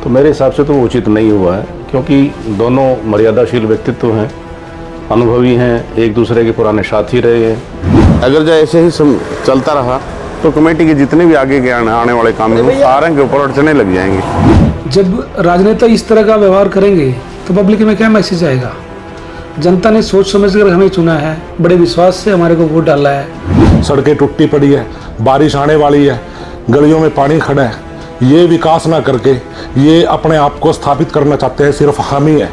तो मेरे हिसाब से तो वो उचित नहीं हुआ है, क्योंकि दोनों मर्यादाशील व्यक्तित्व हैं, अनुभवी हैं, एक दूसरे के पुराने साथी रहे हैं। अगर जो ऐसे ही चलता रहा तो कमेटी के जितने भी आगे के आने वाले काम हैं वो सारे के ऊपर अड़चने लग जाएंगे। जब राजनेता इस तरह का व्यवहार करेंगे तो पब्लिक में क्या मैसेज आएगा? जनता ने सोच समझ कर हमें चुना है, बड़े विश्वास से हमारे को वोट डाला है। सड़कें टूटी पड़ी है, बारिश आने वाली है, गलियों में पानी खड़ा है, ये विकास ना करके ये अपने आप को स्थापित करना चाहते हैं, सिर्फ हम ही है।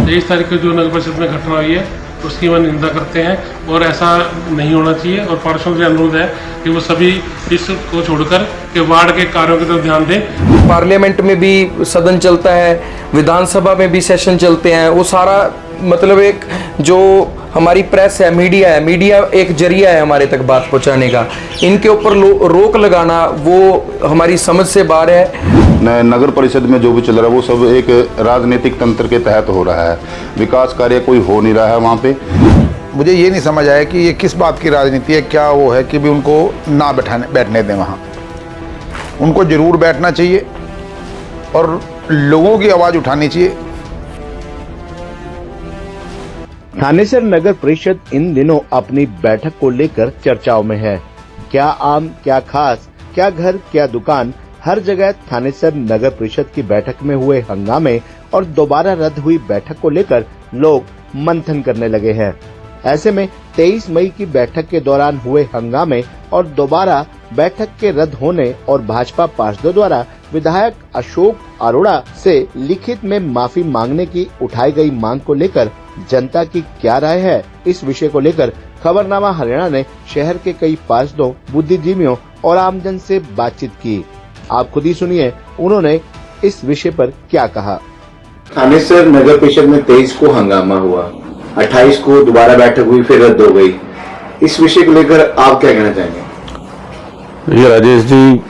23 तारीख को जो नगर परिषद में घटना हुई है उसकी हम निंदा करते हैं और ऐसा नहीं होना चाहिए। और पार्षदों से अनुरोध है कि वो सभी इसको छोड़कर के वार्ड के कार्यों की तरफ ध्यान दें। पार्लियामेंट में भी सदन चलता है, विधानसभा में भी सेशन चलते हैं, वो सारा मतलब एक जो हमारी प्रेस है, मीडिया एक जरिया है हमारे तक बात पहुंचाने का। इनके ऊपर रोक लगाना वो हमारी समझ से बाहर है। नगर परिषद में जो भी चल रहा है वो सब एक राजनीतिक तंत्र के तहत हो रहा है, विकास कार्य कोई हो नहीं रहा है वहाँ पे। मुझे ये नहीं समझ आया कि ये किस बात की राजनीति है, क्या वो है कि भी उनको ना बैठने दें वहाँ। उनको जरूर बैठना चाहिए और लोगों की आवाज़ उठानी चाहिए। थानेसर नगर परिषद इन दिनों अपनी बैठक को लेकर चर्चाओं में है। क्या आम, क्या खास, क्या घर, क्या दुकान, हर जगह थानेसर नगर परिषद की बैठक में हुए हंगामे और दोबारा रद्द हुई बैठक को लेकर लोग मंथन करने लगे हैं। ऐसे में 23 मई की बैठक के दौरान हुए हंगामे और दोबारा बैठक के रद्द होने और भाजपा पार्षदों द्वारा विधायक अशोक अरोड़ा से लिखित में माफी मांगने की उठाई गई मांग को लेकर जनता की क्या राय है, इस विषय को लेकर खबरनामा हरियाणा ने शहर के कई पार्षदों, बुद्धिजीवियों और आमजन से बातचीत की। आप खुद ही सुनिए उन्होंने इस विषय पर क्या कहा। थानेसर नगर परिषद में 23 को हंगामा हुआ, 28 को दोबारा बैठक हुई, फिर रद्द हो गई। इस विषय को लेकर आप क्या कहना चाहेंगे? ये राजेश जी,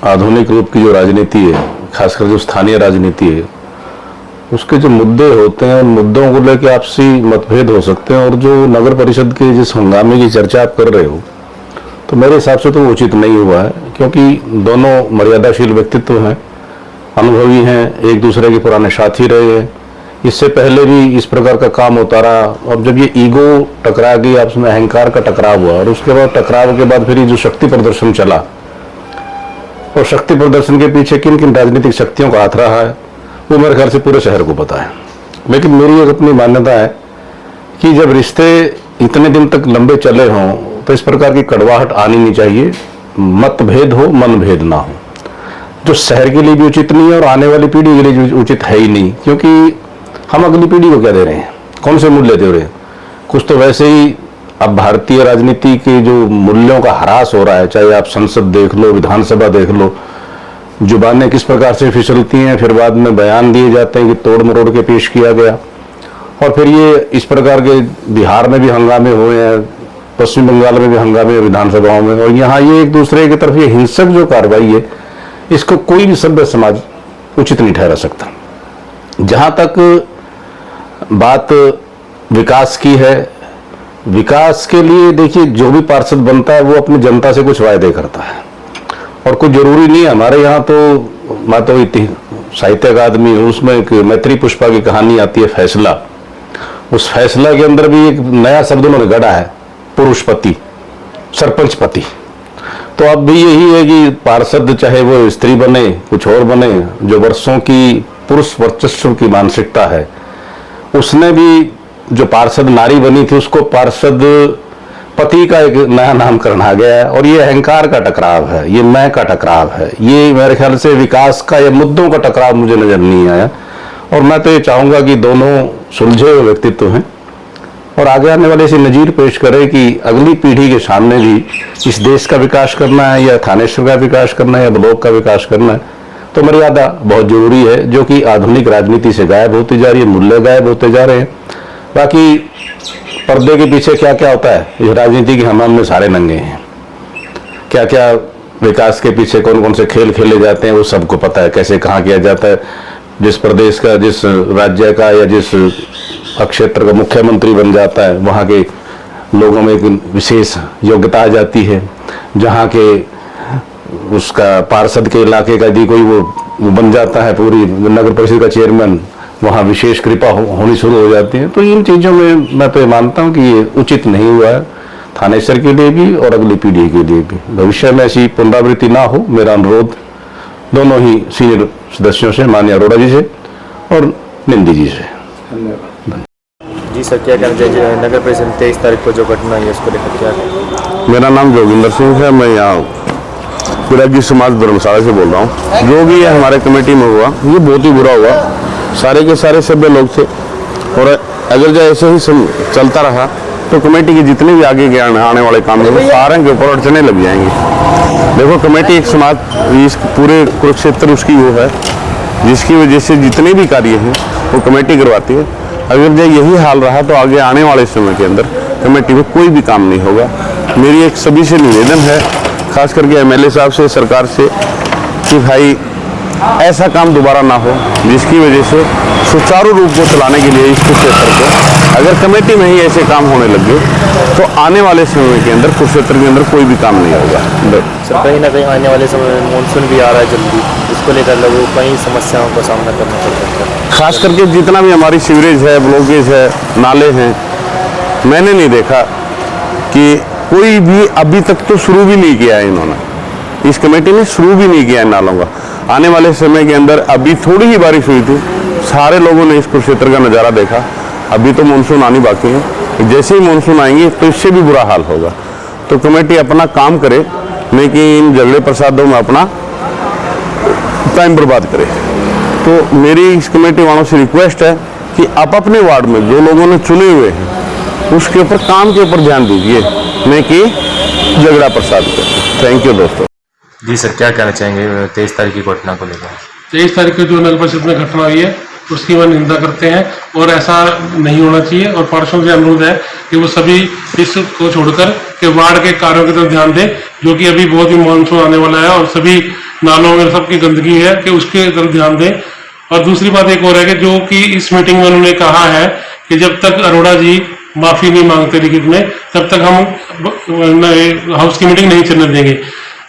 आधुनिक रूप की जो राजनीति है, खासकर जो स्थानीय राजनीति है, उसके जो मुद्दे होते हैं उन मुद्दों को लेकर आपसी मतभेद हो सकते हैं। और जो नगर परिषद के जिस हंगामे की चर्चा आप कर रहे हो, तो मेरे हिसाब से तो वो उचित नहीं हुआ है, क्योंकि दोनों मर्यादाशील व्यक्तित्व हैं, अनुभवी हैं, एक दूसरे के पुराने साथी रहे हैं। इससे पहले भी इस प्रकार का काम होता रहा। अब जब ये ईगो टकरा गई, आपस में अहंकार का टकराव हुआ, और उसके बाद टकराव के बाद फिर ये जो शक्ति प्रदर्शन चला, और शक्ति प्रदर्शन के पीछे किन किन राजनीतिक शक्तियों का हाथ रहा है वो मेरे ख्याल से पूरे शहर को पता है। लेकिन मेरी एक अपनी मान्यता है कि जब रिश्ते इतने दिन तक लंबे चले हों तो इस प्रकार की कड़वाहट आनी नहीं चाहिए। मतभेद हो, मनभेद ना हो, जो शहर के लिए भी उचित नहीं है और आने वाली पीढ़ी के लिए भी उचित है ही नहीं। क्योंकि हम अगली पीढ़ी को क्या दे रहे हैं, कौन से मूल्य दे रहे हैं? कुछ तो वैसे ही अब भारतीय राजनीति के जो मूल्यों का ह्रास हो रहा है, चाहे आप संसद देख लो, विधानसभा देख लो, जुबानें किस प्रकार से फिसलती हैं, फिर बाद में बयान दिए जाते हैं कि तोड़ मरोड़ के पेश किया गया, और फिर ये इस प्रकार के बिहार में भी हंगामे हुए हैं, पश्चिम बंगाल में भी हंगामे विधानसभाओं में, और यहाँ ये एक दूसरे की तरफ ये हिंसक जो कार्रवाई है, इसको कोई भी सभ्य समाज उचित नहीं ठहरा सकता। जहाँ तक बात विकास की है, विकास के लिए देखिए जो भी पार्षद बनता है वो अपनी जनता से कुछ वायदे करता है, और कुछ जरूरी नहीं है। हमारे यहाँ तो मैं तो साहित्य अकादमी हूँ, उसमें एक मैत्री पुष्पा की कहानी आती है, फैसला। उस फैसला के अंदर भी एक नया शब्द उन्होंने गढ़ा है, पुरुषपति, सरपंचपति। तो अब भी यही है कि पार्षद चाहे वो स्त्री बने, कुछ और बने, जो वर्षों की पुरुष वर्चस्व की मानसिकता है, उसने भी जो पार्षद नारी बनी थी उसको पार्षद पति का एक नया नामकरण आ गया है। और ये अहंकार का टकराव है, ये मैं का टकराव है, ये मेरे ख्याल से विकास का या मुद्दों का टकराव मुझे नजर नहीं आया। और मैं तो ये चाहूंगा कि दोनों सुलझे हुए व्यक्तित्व हैं और आगे आने वाले ऐसी नजीर पेश करें कि अगली पीढ़ी के सामने भी इस देश का विकास करना है, या थानेश्वर का विकास करना है, या ब्लॉक का विकास करना है, तो मर्यादा बहुत जरूरी है, जो कि आधुनिक राजनीति से गायब होती जा रही है, मूल्य गायब होते जा रहे हैं। बाकी पर्दे के पीछे क्या क्या होता है, इस राजनीति के हमाम में सारे नंगे हैं। क्या क्या विकास के पीछे कौन कौन से खेल खेले जाते हैं वो सबको पता है, कैसे कहाँ किया जाता है। जिस प्रदेश का, जिस राज्य का या जिस क्षेत्र का मुख्यमंत्री बन जाता है, वहाँ के लोगों में एक विशेष योग्यता आ जाती है। जहाँ के उसका पार्षद के इलाके का यदि कोई वो बन जाता है, पूरी नगर परिषद का चेयरमैन, वहाँ विशेष कृपा होनी शुरू हो जाती है। तो इन चीज़ों में मैं तो मानता हूँ कि ये उचित नहीं हुआ है, थानेसर के लिए भी और अगली पीढ़ी के लिए भी। भविष्य में ऐसी पुनरावृत्ति ना हो, मेरा अनुरोध दोनों ही सीनियर सदस्यों से, माननीय अरोड़ा जी से और निंदी जी से। जी सर, क्या कहना चाहिए नगर परिषद 23 तारीख को जो घटना है उसको लेकर क्या कहें? मेरा नाम जोगिंदर सिंह है, मैं यहाँ पिरागी समाज धर्मशाला से बोल रहा हूँ। जो भी ये हमारे कमेटी में हुआ ये बहुत ही बुरा हुआ, सारे के सारे सभ्य लोग थे और अगर जो ऐसे ही चलता रहा तो कमेटी के जितने भी आगे के आने वाले काम हैं वो सारे के ऊपर अड़चने लग जाएंगे। देखो कमेटी एक समाज, इस पूरे कुरुक्षेत्र उसकी वो है जिसकी वजह से जितने भी कार्य हैं वो कमेटी करवाती है। अगर जो यही हाल रहा तो आगे आने वाले समय के अंदर कमेटी में कोई भी काम नहीं होगा। मेरी एक सभी से निवेदन है, खास करके एमएलए साहब से, सरकार से, कि भाई ऐसा काम दोबारा ना हो जिसकी वजह से सुचारू रूप को चलाने के लिए इस कुरुक्षेत्र को अगर कमेटी में ही ऐसे काम होने लगे तो आने वाले समय के अंदर कुरुक्षेत्र के अंदर कोई भी काम नहीं होगा। सर कहीं ना कहीं आने वाले समय में मानसून भी आ रहा है जल्दी, इसको लेकर लोगों को कई समस्याओं का सामना करना पड़ सकता है। खास करके जितना भी हमारी सीवरेज है, ब्लॉकेज है, नाले हैं, मैंने नहीं देखा कि कोई भी अभी तक तो शुरू भी नहीं किया है इन्होंने, इस कमेटी ने शुरू भी नहीं किया है नालों का। आने वाले समय के अंदर अभी थोड़ी ही बारिश हुई थी, सारे लोगों ने इस कुरुक्षेत्र का नज़ारा देखा। अभी तो मानसून आनी बाकी है, जैसे ही मानसून आएंगे तो इससे भी बुरा हाल होगा। तो कमेटी अपना काम करे, नहीं कि इन झगड़े प्रसादों में अपना टाइम बर्बाद करे। तो मेरी इस कमेटी वालों से रिक्वेस्ट है कि आप अपने वार्ड में जो लोगों ने चुने हुए हैं उसके ऊपर, काम के ऊपर ध्यान दीजिए, नहीं कि झगड़ा प्रसाद पे। थैंक यू दोस्तों। जी सर, क्या कहना चाहेंगे 23 तारीख की घटना को लेकर? 23 तारीख को जो नगर परिषद में घटना हुई है उसकी हम निंदा करते हैं और ऐसा नहीं होना चाहिए। और पार्षदों से अनुरोध है कि वो सभी इसको छोड़कर के वार्ड के कार्यों की तरफ ध्यान दें, जो कि अभी बहुत ही मानसून आने वाला है और सभी नालों में सबकी गंदगी है कि उसके तरफ ध्यान दें। और दूसरी बात एक और है कि जो कि इस मीटिंग में उन्होंने कहा है कि जब तक अरोड़ा जी माफी नहीं मांगते लिखित में, तब तक हम हाउस की मीटिंग नहीं चलने देंगे।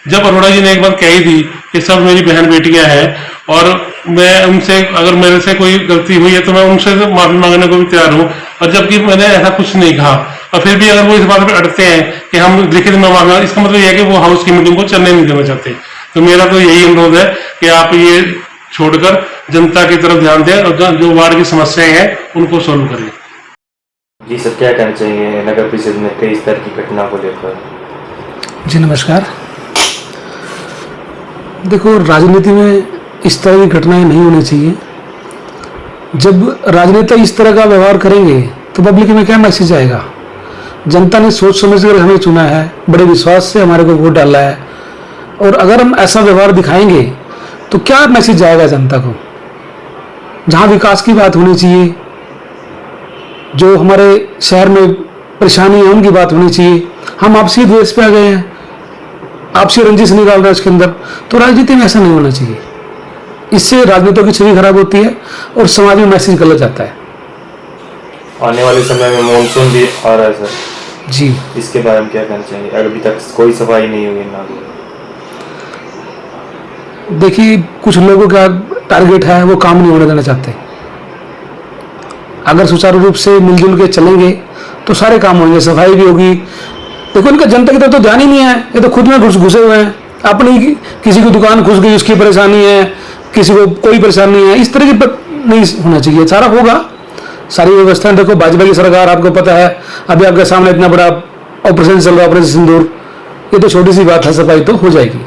जब अरोड़ा जी ने एक बार कही थी कि सब मेरी बहन बेटियां हैं और मैं उनसे, अगर मेरे से कोई गलती हुई है तो मैं उनसे माफी मांगने को भी तैयार हूं, और जबकि मैंने ऐसा कुछ नहीं कहा, और फिर भी अगर वो इस बात पर अड़ते हैं कि हम लिखित में मांगना, इसका मतलब यह है कि वो हाउस की मीटिंग को चलने नहीं देना चाहते। तो मेरा तो यही अनुरोध है कि आप ये छोड़कर जनता की तरफ ध्यान दें और जो वार्ड की समस्याएं हैं उनको सोल्व करें। जी सर, क्या कहना चाहिए नगर परिषद में 23 तारीख की घटना को लेकर? जी नमस्कार। देखो, राजनीति में इस तरह की घटनाएं नहीं होनी चाहिए। जब राजनेता इस तरह का व्यवहार करेंगे तो पब्लिक में क्या मैसेज आएगा? जनता ने सोच समझ कर हमें चुना है, बड़े विश्वास से हमारे को वोट डाला है, और अगर हम ऐसा व्यवहार दिखाएंगे तो क्या मैसेज जाएगा जनता को? जहां विकास की बात होनी चाहिए, जो हमारे शहर में परेशानी है उनकी बात होनी चाहिए, हम आपसी द्वेष पे आ गए हैं, आपसी रंजिश निकाल रहे हैं उसके अंदर। तो राजनीति में ऐसा नहीं होना चाहिए। इससे राजनीतियों की छवि खराब होती है और समाज में मैसेज गलत जाता है। आने वाले समय में मानसून भी आ रहा है सर जी, इसके बारे में क्या कहना चाहिए? अभी तक कोई सफाई नहीं हुई नाली। देखिए, कुछ लोगों का टारगेट है, वो काम नहीं होने देना चाहते। अगर सुचारू रूप से मिलजुल के चलेंगे तो सारे काम होंगे, सफाई भी होगी। देखो, इनका जनता की तरफ तो ध्यान ही नहीं है, ये तो खुद में घुसे हुए हैं। अपनी किसी की दुकान घुस गई, उसकी परेशानी है, किसी को कोई परेशानी नहीं है, इस तरह की नहीं होना चाहिए। सारा होगा, सारी व्यवस्थाएं। देखो, भाजपा की सरकार, आपको पता है, अभी आपके सामने इतना बड़ा ऑपरेशन चल रहा है, ऑपरेशन सिंदूर। ये तो छोटी सी बात है, सफाई तो हो जाएगी।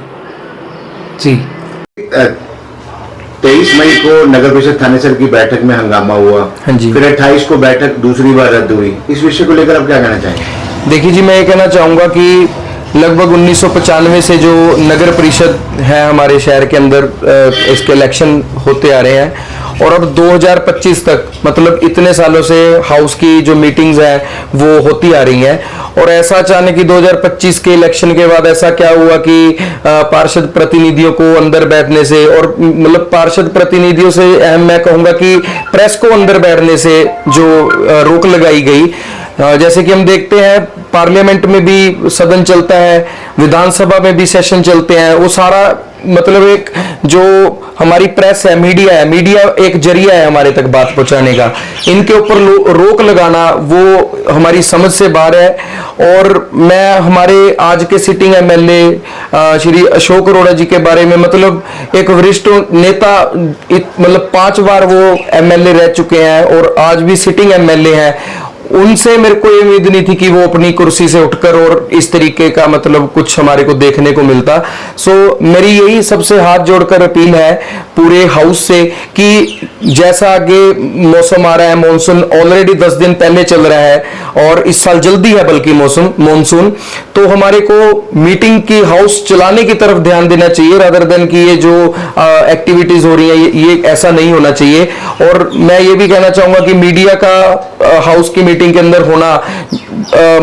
जी, 23 मई को नगर परिषद थानेसर की बैठक में हंगामा हुआ। हाँ जी। फिर 28 को बैठक दूसरी बार रद्द हुई। इस विषय को लेकर आप क्या कहना चाहेंगे? देखिए जी, मैं ये कहना चाहूँगा कि लगभग 1995 से जो नगर परिषद है हमारे शहर के अंदर, इसके इलेक्शन होते आ रहे हैं, और अब 2025 तक, मतलब इतने सालों से हाउस की जो मीटिंग्स हैं वो होती आ रही हैं। और ऐसा अचानक कि 2025 के इलेक्शन के बाद ऐसा क्या हुआ कि पार्षद प्रतिनिधियों को अंदर बैठने से, और मतलब पार्षद प्रतिनिधियों से मैं कहूँगा कि प्रेस को अंदर बैठने से जो रोक लगाई गई, जैसे कि हम देखते हैं पार्लियामेंट में भी सदन चलता है, विधानसभा में भी सेशन चलते हैं, वो सारा मतलब एक जो हमारी प्रेस है, मीडिया एक जरिया है हमारे तक बात पहुंचाने का। इनके ऊपर रोक लगाना वो हमारी समझ से बाहर है। और मैं हमारे आज के सिटिंग एमएलए श्री अशोक अरोड़ा जी के बारे में, मतलब एक वरिष्ठ नेता, मतलब 5 बार वो एमएलए रह चुके हैं और आज भी सिटिंग एमएलए हैं, उनसे मेरे को ये उम्मीद नहीं थी कि वो अपनी कुर्सी से उठकर और इस तरीके का मतलब कुछ हमारे को देखने को मिलता। सो मेरी यही सबसे हाथ जोड़कर अपील है पूरे हाउस से कि जैसा आगे मौसम आ रहा है, मॉनसून ऑलरेडी 10 दिन पहले चल रहा है और इस साल जल्दी है बल्कि मॉनसून, तो हमारे को मीटिंग की हाउस चलाने की तरफ ध्यान देना चाहिए रादर देन कि ये जो एक्टिविटीज हो रही है ये ऐसा नहीं होना चाहिए। और मैं ये भी कहना चाहूंगा कि मीडिया का हाउस की मीटिंग के अंदर होना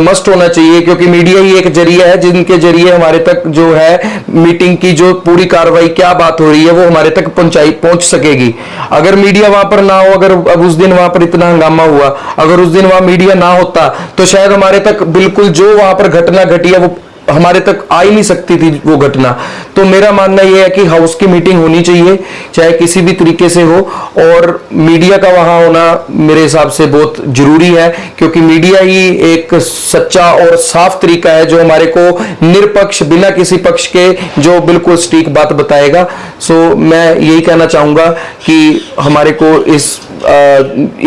मस्ट होना चाहिए, क्योंकि मीडिया ही एक जरिया है जिनके जरिए हमारे तक जो है मीटिंग की जो पूरी कार्रवाई क्या बात हो रही है वो हमारे तक पहुंच सकेगी। अगर मीडिया वहां पर ना हो, अगर अब उस दिन वहां पर इतना हंगामा हुआ, अगर उस दिन वहां मीडिया ना होता तो शायद हमारे तक बिल्कुल जो वहां पर घटना घटी है वो हमारे तक आ ही नहीं सकती थी वो घटना। तो मेरा मानना यह है कि हाउस की मीटिंग होनी चाहिए चाहे किसी भी तरीके से हो, और मीडिया का वहां होना मेरे हिसाब से बहुत जरूरी है, क्योंकि मीडिया ही एक सच्चा और साफ तरीका है जो हमारे को निरपक्ष बिना किसी पक्ष के जो बिल्कुल सटीक बात बताएगा। सो मैं यही कहना चाहूंगा कि हमारे को इस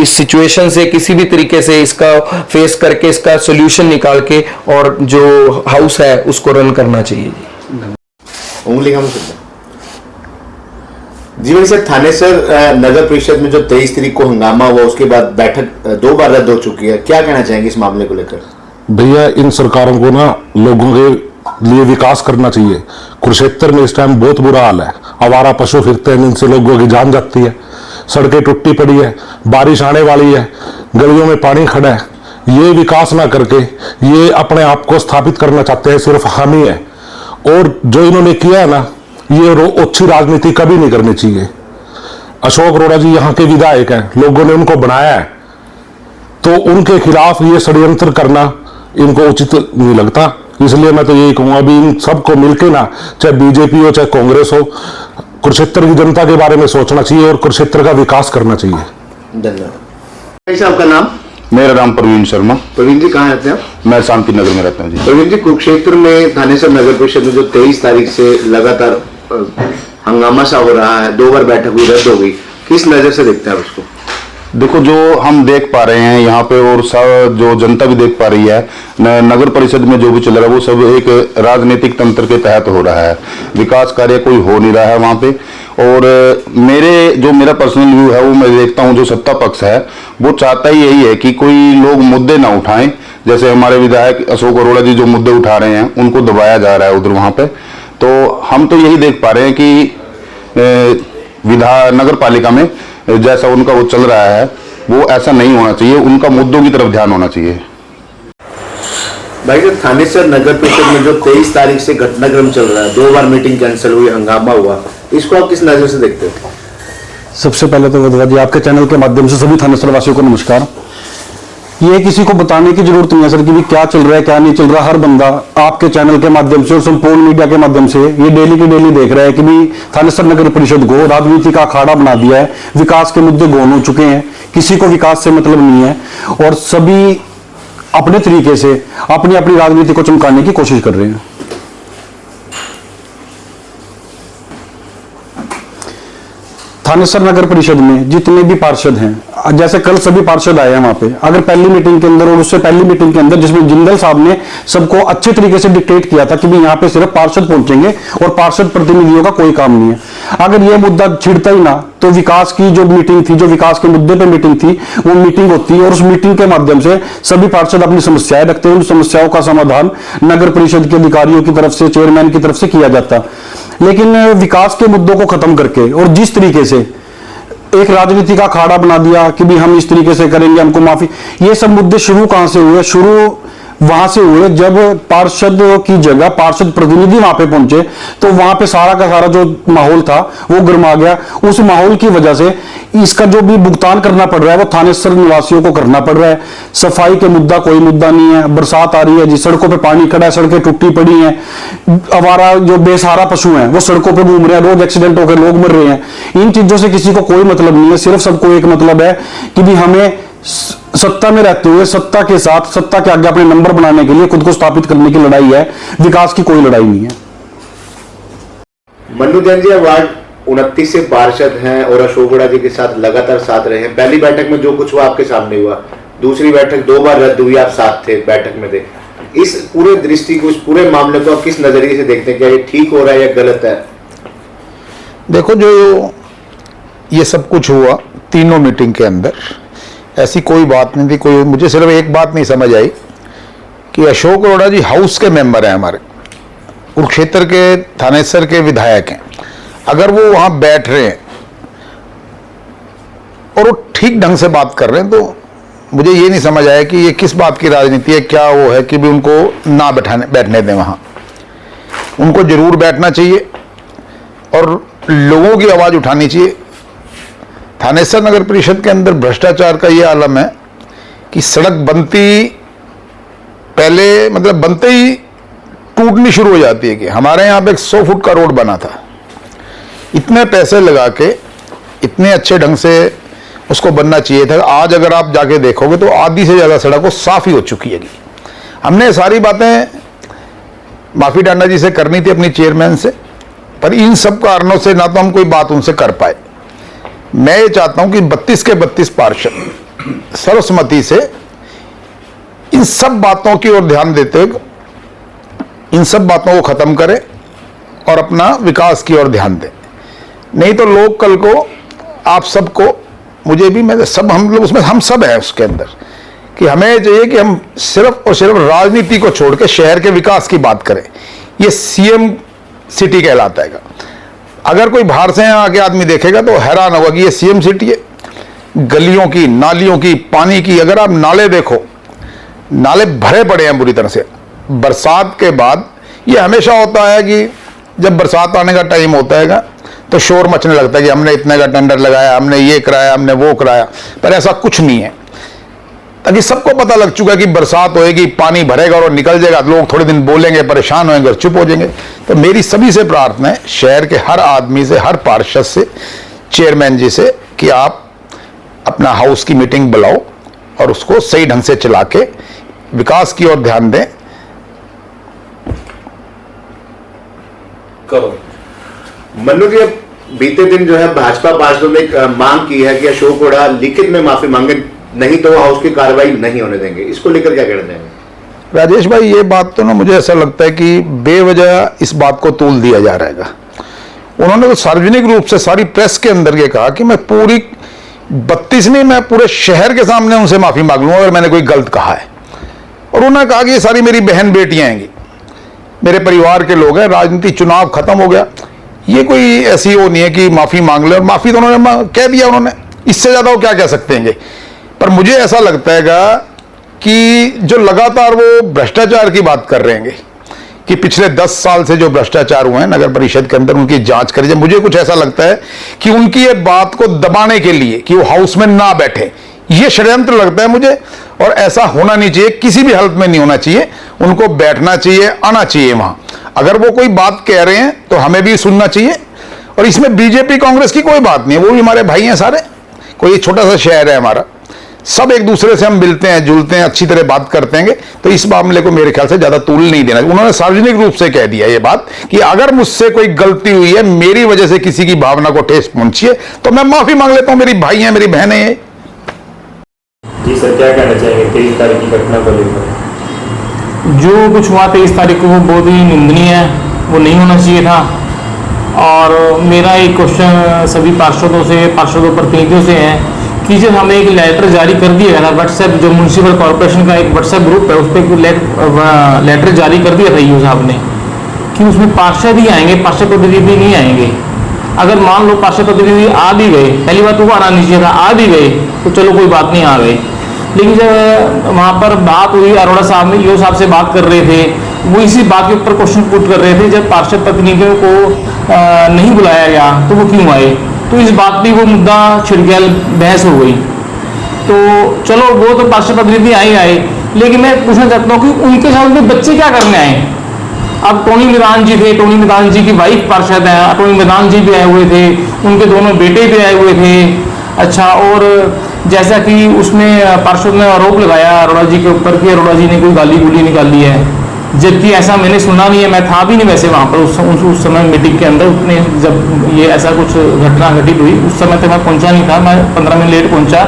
सिचुएशन से किसी भी तरीके से इसका फेस करके इसका सोल्यूशन निकाल के और जो हाउस है उसको रन करना चाहिए। उंगली हम जी वैसे थानेसर नगर परिषद में जो 23 तारीख को हंगामा हुआ उसके बाद बैठक 2 बार रद्द हो चुकी है, क्या कहना चाहेंगे इस मामले को लेकर? भैया इन सरकारों को ना लोगों के लिए विकास करना चाहिए। कुरुक्षेत्र में इस टाइम बहुत बुरा हाल है, आवारा पशु फिरते हैं जिनसे लोगों की जान जाती है, सड़कें टूटी पड़ी है, बारिश आने वाली है, गलियों में पानी खड़ा है। ये विकास ना करके ये अपने आप को स्थापित करना चाहते हैं, सिर्फ हम ही है। और जो इन्होंने किया है ना, ये अच्छी राजनीति कभी नहीं करनी चाहिए। अशोक अरोड़ा जी यहाँ के विधायक हैं, लोगों ने उनको बनाया है, तो उनके खिलाफ ये षड्यंत्र करना इनको उचित नहीं लगता। इसलिए मैं तो यही कहूंगा अभी इन सबको मिलकर ना, चाहे बीजेपी हो चाहे कांग्रेस हो, कुरुक्षेत्र की जनता के बारे में सोचना चाहिए और कुरुक्षेत्र का विकास करना चाहिए। धन्यवाद। कैसा आपका नाम? मेरा नाम प्रवीण शर्मा। प्रवीण जी कहाँ रहते हैं आप? मैं शांति नगर में रहता हूँ जी। प्रवीण जी, कुरुक्षेत्र में थानेसर नगर परिषद में जो 23 तारीख से लगातार हंगामा सा हो रहा है, 2 बार बैठक हुई, रद्द हो गई, किस नजर से देखते हैं उसको? देखो, जो हम देख पा रहे हैं यहाँ पे और जो जनता भी देख पा रही है, नगर परिषद में जो भी चल रहा है वो सब एक राजनीतिक तंत्र के तहत हो रहा है। विकास कार्य कोई हो नहीं रहा है वहाँ पे। और मेरा पर्सनल व्यू है वो मैं देखता हूँ जो सत्ता पक्ष है वो चाहता ही यही है कि कोई लोग मुद्दे ना उठाएं। जैसे हमारे विधायक अशोक अरोड़ा जी जो मुद्दे उठा रहे हैं उनको दबाया जा रहा है उधर वहाँ पे। तो हम तो यही देख पा रहे हैं कि नगर पालिका में जैसा उनका वो चल रहा है वो ऐसा नहीं होना चाहिए, उनका मुद्दों की तरफ ध्यान होना चाहिए। भाई, जो थानेसर नगर परिषद में जो 23 तारीख से घटनाक्रम चल रहा है, 2 बार मीटिंग कैंसिल हुई, हंगामा हुआ, इसको आप किस नजर से देखते हो? सबसे पहले तो बता दिया आपके चैनल के माध्यम से सभी थानेसर वासियों को नमस्कार। ये किसी को बताने की जरूरत नहीं है सर कि भी क्या चल रहा है क्या नहीं चल रहा। हर बंदा आपके चैनल के माध्यम से और संपूर्ण मीडिया के माध्यम से ये डेली की डेली देख रहा है कि भी थानेसर नगर परिषद को राजनीति का अखाड़ा बना दिया है। विकास के मुद्दे गौन हो चुके हैं, किसी को विकास से मतलब नहीं है और सभी अपने तरीके से अपनी अपनी राजनीति को चमकाने की कोशिश कर रहे हैं। थानेसर नगर परिषद में जितने भी पार्षद हैं, जैसे कल सभी पार्षद आए हैं वहां पे, अगर पहली मीटिंग के अंदर और उससे पहली मीटिंग के अंदर जिसमें जिंदल साहब ने सबको अच्छे तरीके से डिक्टेट किया था कि भी यहाँ पे सिर्फ पार्षद पहुंचेंगे और पार्षद प्रतिनिधियों का कोई काम नहीं है, अगर ये मुद्दा छिड़ता ही ना तो विकास की जो मीटिंग थी, जो विकास के मुद्दे पे मीटिंग थी, वो मीटिंग होती और उस मीटिंग के माध्यम से सभी पार्षद अपनी समस्याएं रखते हैं, उन समस्याओं का समाधान नगर परिषद के अधिकारियों की तरफ से, चेयरमैन की तरफ से किया जाता। लेकिन विकास के मुद्दों को खत्म करके और जिस तरीके से एक राजनीति का अखाड़ा बना दिया कि भी हम इस तरीके से करेंगे, हमको माफी, ये सब मुद्दे शुरू कहां से हुए? शुरू वहां से हुए। जब पार्षद की जगह पार्षद प्रतिनिधि वहां पे पहुंचे तो वहां पे सारा का सारा जो माहौल था वो गर्मा गया। उस माहौल की वजह से इसका जो भी भुगतान करना पड़ रहा है वो थानेसर निवासियों को करना पड़ रहा है। सफाई के मुद्दा कोई मुद्दा नहीं है, बरसात आ रही है जी, सड़कों पे पानी खड़ा है, सड़कें टूटी पड़ी हैं, आवारा जो बेसहारा पशु हैं वो सड़कों पे घूम रहे हैं, रोज एक्सीडेंट होकर लोग मर रहे हैं। इन चीजों से किसी को कोई मतलब नहीं है, सिर्फ सबको एक मतलब है कि भी हमें सत्ता में रहते हुए सत्ता के साथ सत्ता के आगे अपने नंबर बनाने के लिए खुद को स्थापित करने की लड़ाई है, विकास की कोई लड़ाई नहीं है। मन्नू जैन जी वार्ड 29 से पार्षद हैं और अशोक गौड़ा जी के साथ लगातार साथ रहे हैं। पहली बैठक में जो कुछ हुआ आपके सामने हुआ, दूसरी बैठक 2 बार रद्द हुई, आप साथ थे, बैठक में थे। इस पूरे दृष्टि को, इस पूरे मामले को आप किस नजरिए से देखते हैं? क्या ये ठीक हो रहा है या गलत है? देखो, जो ये सब कुछ हुआ तीनों मीटिंग के अंदर, ऐसी कोई बात नहीं थी। कोई, मुझे सिर्फ एक बात नहीं समझ आई कि अशोक अरोड़ा जी हाउस के मेंबर हैं, हमारे कुरुक्षेत्र के थानेसर के विधायक हैं। अगर वो वहां बैठ रहे हैं और वो ठीक ढंग से बात कर रहे हैं तो मुझे ये नहीं समझ आया कि ये किस बात की राजनीति है, क्या वो है कि भी उनको ना बैठने दें वहां। उनको जरूर बैठना चाहिए और लोगों की आवाज उठानी चाहिए। थानेसर नगर परिषद के अंदर भ्रष्टाचार का ये आलम है कि सड़क बनती, पहले मतलब बनते ही टूटनी शुरू हो जाती है। कि हमारे यहाँ पे एक 100 फुट का रोड बना था, इतने पैसे लगा के इतने अच्छे ढंग से उसको बनना चाहिए था। आज अगर आप जाके देखोगे तो आधी से ज़्यादा सड़क वो साफ ही हो चुकी है। हमने सारी बातें माफी डांडा जी से करनी थी, अपनी चेयरमैन से, पर इन सब कारणों से ना तो हम कोई बात उनसे कर पाए। मैं ये चाहता हूं कि 32 के 32 पार्षद सर्वसम्मति से इन सब बातों की ओर ध्यान देते हुए इन सब बातों को खत्म करें और अपना विकास की ओर ध्यान दें। नहीं तो लोग कल को आप सबको, मुझे भी, मैं सब, हम लोग उसमें, हम सब हैं उसके अंदर, कि हमें चाहिए कि हम सिर्फ और सिर्फ राजनीति को छोड़ के शहर के विकास की बात करें। ये सीएम सिटी कहलाता है। अगर कोई बाहर से यहाँ आके आदमी देखेगा तो हैरान होगा कि ये सीएम सिटी है। गलियों की, नालियों की, पानी की, अगर आप नाले देखो, नाले भरे पड़े हैं बुरी तरह से। बरसात के बाद ये हमेशा होता है कि जब बरसात आने का टाइम होता है तो शोर मचने लगता है कि हमने इतने का टेंडर लगाया, हमने ये कराया, हमने वो कराया, पर ऐसा कुछ नहीं है। ताकि सबको पता लग चुका है कि बरसात होएगी, पानी भरेगा और निकल जाएगा, लोग थोड़े दिन बोलेंगे, परेशान होंगे और चुप हो जाएंगे। तो मेरी सभी से प्रार्थना है, शहर के हर आदमी से, हर पार्षद से, चेयरमैन जी से, कि आप अपना हाउस की मीटिंग बुलाओ और उसको सही ढंग से चला के विकास की ओर ध्यान दें। करो मन्नू जी, अब बीते दिन जो है भाजपा पार्षदों ने एक मांग की है कि अशोक गौड़ा लिखित में माफी मांगे, नहीं तो हाउस की कार्रवाई नहीं होने देंगे। इसको लेकर क्या कहना चाहेंगे? राजेश भाई, ये बात तो ना मुझे ऐसा लगता है कि बेवजह इस बात को तूल दिया जा रहा है। उन्होंने तो सार्वजनिक रूप से सारी प्रेस के अंदर ये कहा कि मैं पूरी 32 नहीं, मैं पूरे शहर के सामने उनसे माफी मांग लूंगा अगर मैंने कोई गलत कहा है। और उन्होंने कहा कि ये सारी मेरी बहन बेटियां आएंगी, मेरे परिवार के लोग हैं, राजनीति, चुनाव खत्म हो गया। ये कोई ऐसी वो नहीं है कि माफी मांग ले, और माफी तो उन्होंने कह दिया, उन्होंने, इससे ज्यादा वो क्या कह सकते हैं। पर मुझे ऐसा लगता है कि जो लगातार वो भ्रष्टाचार की बात कर रहे हैं कि पिछले 10 साल से जो भ्रष्टाचार हुए हैं नगर परिषद के अंदर, उनकी जांच करी जाए। मुझे कुछ ऐसा लगता है कि उनकी ये बात को दबाने के लिए कि वो हाउस में ना बैठे, ये षड्यंत्र लगता है मुझे। और ऐसा होना नहीं चाहिए, किसी भी हालत में नहीं होना चाहिए। उनको बैठना चाहिए, आना चाहिए वहां। अगर वो कोई बात कह रहे हैं तो हमें भी सुनना चाहिए। और इसमें बीजेपी कांग्रेस की कोई बात नहीं है, वो भी हमारे भाई हैं सारे। कोई छोटा सा शहर है हमारा, सब एक दूसरे से हम मिलते हैं, जुलते हैं, अच्छी तरह बात करते हैं। तो इस मामले को मेरे ख्याल से ज्यादा तूल नहीं देना। उन्होंने सार्वजनिक रूप से कह दिया ये बात कि अगर मुझसे कोई गलती हुई है, मेरी वजह से किसी की भावना को ठेस पहुंची है, तो मैं माफी मांग लेता हूं। मेरी भाई हैं, मेरी बहनें हैं। जी सर, क्या कहना चाहेंगे 23 तारीख की घटना को लेकर? जो कुछ हुआ 23 तारीख को वो बहुत ही निंदनीय है, वो नहीं होना चाहिए था। और मेरा एक क्वेश्चन सभी पार्षदों प्रतिनिधियों से है कि जब हमें एक लेटर जारी कर दिया ना, व्हाट्सएप, जो म्यूनसिपल कॉर्पोरेशन का एक व्हाट्सएप ग्रुप है, उस पर लेटर जारी कर दिया था ईओ साहब ने कि उसमें पार्षद ही आएंगे, पार्षद प्रतिनिधि नहीं आएंगे। अगर मान लो पार्षद प्रतिनिधि आ भी गए, पहली बात तो वो आना नहीं चाहिए था, आ भी गए तो चलो कोई बात नहीं, आ गए। लेकिन जब वहाँ पर बात हुई, अरोड़ा साहब ने ईओ साहब से बात कर रहे थे, वो इसी बात के ऊपर क्वेश्चन पुट कर रहे थे, जब पार्षद प्रतिनिधियों को नहीं बुलाया गया तो वो क्यों आए, तो इस बात पे वो मुद्दा छिड़ गया, बहस हो गई। तो चलो वो तो पार्षद प्रतिनिधि आए, लेकिन मैं पूछना चाहता हूँ कि उनके साथ उनके बच्चे क्या करने आए। अब टोनी मैदान जी थे, टोनी मैदान जी की वाइफ पार्षद है, टोनी मैदान जी भी आए हुए थे, उनके दोनों बेटे भी आए हुए थे। अच्छा, और जैसा कि उसमें पार्षद ने आरोप लगाया अरोड़ा जी के ऊपर कि अरोड़ा जी ने कोई गाली गुली निकाली है, जबकि ऐसा मैंने सुना नहीं है, मैं था भी नहीं वैसे वहाँ पर उस समय मीटिंग के अंदर, उतने जब ये ऐसा कुछ घटना घटित हुई उस समय तक मैं पहुँचा नहीं था, मैं 15 मिनट लेट पहुँचा।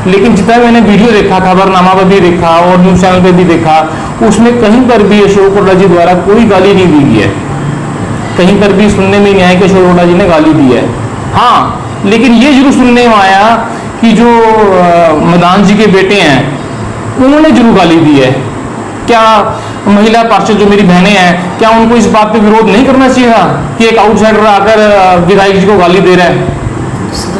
लेकिन जितना मैंने वीडियो देखा, खबरनामा पर भी देखा और न्यूज़ चैनल पर भी देखा, उसमें कहीं पर भी अशोक अरोड़ा जी द्वारा कोई गाली नहीं दी गई है, कहीं पर भी सुनने में नहीं आया कि अशोक अरोड़ा जी ने गाली दी है। हाँ, लेकिन ये जरूर सुनने में आया कि जो मैदान जी के बेटे हैं उन्होंने जरूर गाली दी है। क्या महिला पार्षद जो मेरी बहनें हैं, क्या उनको इस बात पे विरोध नहीं करना चाहिए था कि एक आउटसाइडर आकर विधायक जी को गाली दे रहा है?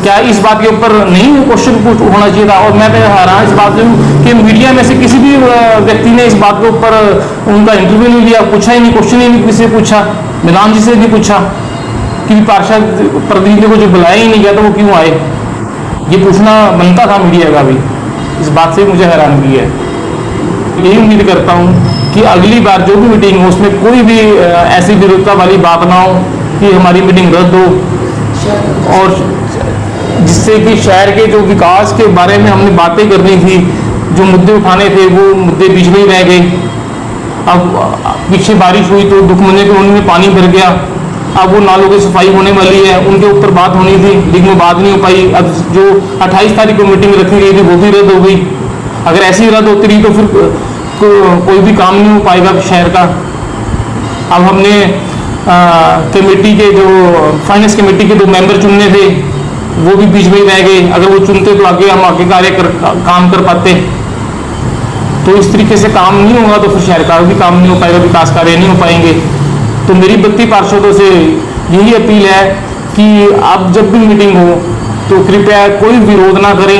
क्या इस बात के ऊपर नहीं क्वेश्चन होना चाहिए था? और मैं तो हैरान इस बात से कि मीडिया में से किसी भी व्यक्ति ने इस बात के ऊपर उनका इंटरव्यू नहीं लिया, पूछा ही नहीं, क्वेश्चन ही नहीं किसी से पूछा, मैदान जी से नहीं पूछा कि पार्षद प्रतिनिधि को जो बुलाया ही नहीं गया तो वो क्यों आए। ये पूछना बनता था मीडिया का भी। इस बात से मुझे हैरानगी है। यही उम्मीद करता हूँ कि अगली बार जो भी मीटिंग हो उसमें कोई भी ऐसी विरोधता वाली बात ना हो कि हमारी मीटिंग रद्द हो, और जिससे कि शहर के जो विकास के बारे में हमने बातें करनी थी, जो मुद्दे उठाने थे वो मुद्दे बीच में ही रह गए। अब पीछे बारिश हुई तो दुखमने कॉलोनी में पानी भर गया, अब वो नालों की सफाई होने वाली है, उनके ऊपर बात होनी थी लेकिन वो बात नहीं हो पाई। अब जो 28 तारीख को मीटिंग रखी गई थी वो भी रद्द हो गई। अगर ऐसी ही रद्द होती रही तो फिर कोई भी काम नहीं हो पाएगा शहर का। अब हमने कमेटी के जो फाइनेंस कमेटी के 2 मेंबर चुनने थे वो भी बीच में ही रह गए। अगर वो चुनते तो आगे हम काम कर पाते। तो इस तरीके से काम नहीं होगा तो फिर शहर का भी काम नहीं हो पाएगा, विकास कार्य नहीं हो पाएंगे। तो मेरी 32 पार्षदों से यही अपील है कि आप जब भी मीटिंग हो तो कृपया कोई विरोध ना करें,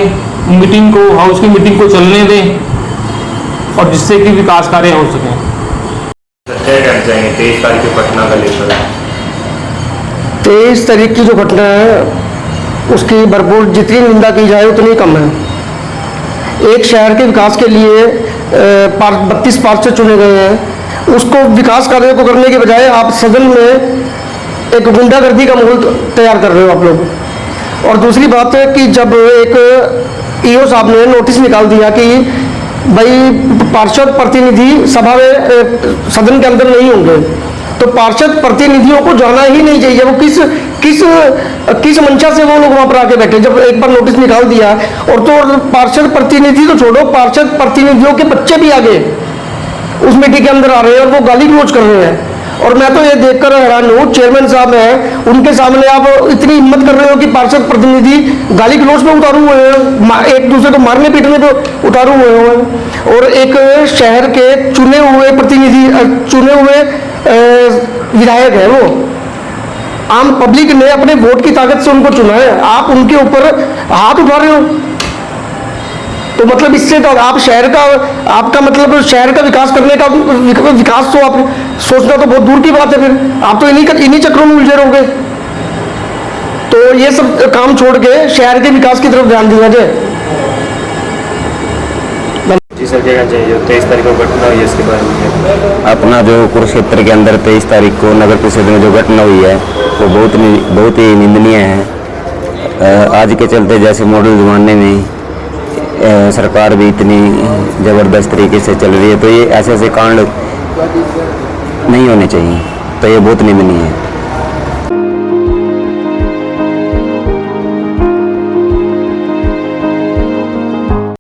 मीटिंग को, हाउस की मीटिंग को चलने दें और जिससे कि विकास कार्य हो सके। क्या कहना चाहेंगे 23 तारीख की घटना का लेकर? 23 तारीख की जो घटना है उसकी भरपूर जितनी निंदा की जाए उतनी कम है। एक शहर के विकास के लिए 32 पार्षद चुने गए हैं, उसको विकास कार्य को करने के बजाय आप सदन में एक गुंडागर्दी का माहौल तैयार कर रहे हो आप लोग। और दूसरी बात है कि जब एक ईओ साहब ने नोटिस निकाल दिया कि भाई पार्षद प्रतिनिधि सभा में सदन के अंदर नहीं होंगे, तो पार्षद प्रतिनिधियों को जाना ही नहीं चाहिए। वो किस मंशा से वो लोग वहां पर आके बैठे जब एक बार नोटिस निकाल दिया। और तो पार्षद प्रतिनिधि तो छोड़ो, पार्षद प्रतिनिधियों के बच्चे भी आगे उस मीटिंग के अंदर आ रहे हैं और वो गाली गलौज कर रहे हैं। और मैं तो ये देखकर हैरान हूँ, चेयरमैन साहब हैं, उनके सामने आप इतनी हिम्मत कर रहे हो कि पार्षद प्रतिनिधि गाली गलौज पे उतारू हुए हैं, एक दूसरे को मारने पीटने पे उतारू हुए हैं। और एक शहर के चुने हुए प्रतिनिधि, चुने हुए विधायक है, वो आम पब्लिक ने अपने वोट की ताकत से उनको चुना है, आप उनके ऊपर हाथ उठा रहे हो। तो मतलब इससे तो आप शहर का, आपका मतलब शहर का विकास करने का विकास तो आप सोचना तो बहुत दूर की बात है। फिर आप तो इन्हीं चक्रों में उलझे रहोगे। तो ये सब काम छोड़ के शहर के विकास की तरफ ध्यान दिया जाए। जी सर, क्या कहना चाहिए 23 तारीख को घटना हुई है इसके बारे में? अपना जो कुरुक्षेत्र के अंदर 23 तारीख को नगर परिषद में जो घटना हुई है वो बहुत ही निंदनीय है। आज के चलते जैसे मॉडल ज़माने में सरकार भी इतनी ज़बरदस्त तरीके से चल रही है, तो ये ऐसे कांड नहीं होने चाहिए, तो ये बहुत निंदनीय है।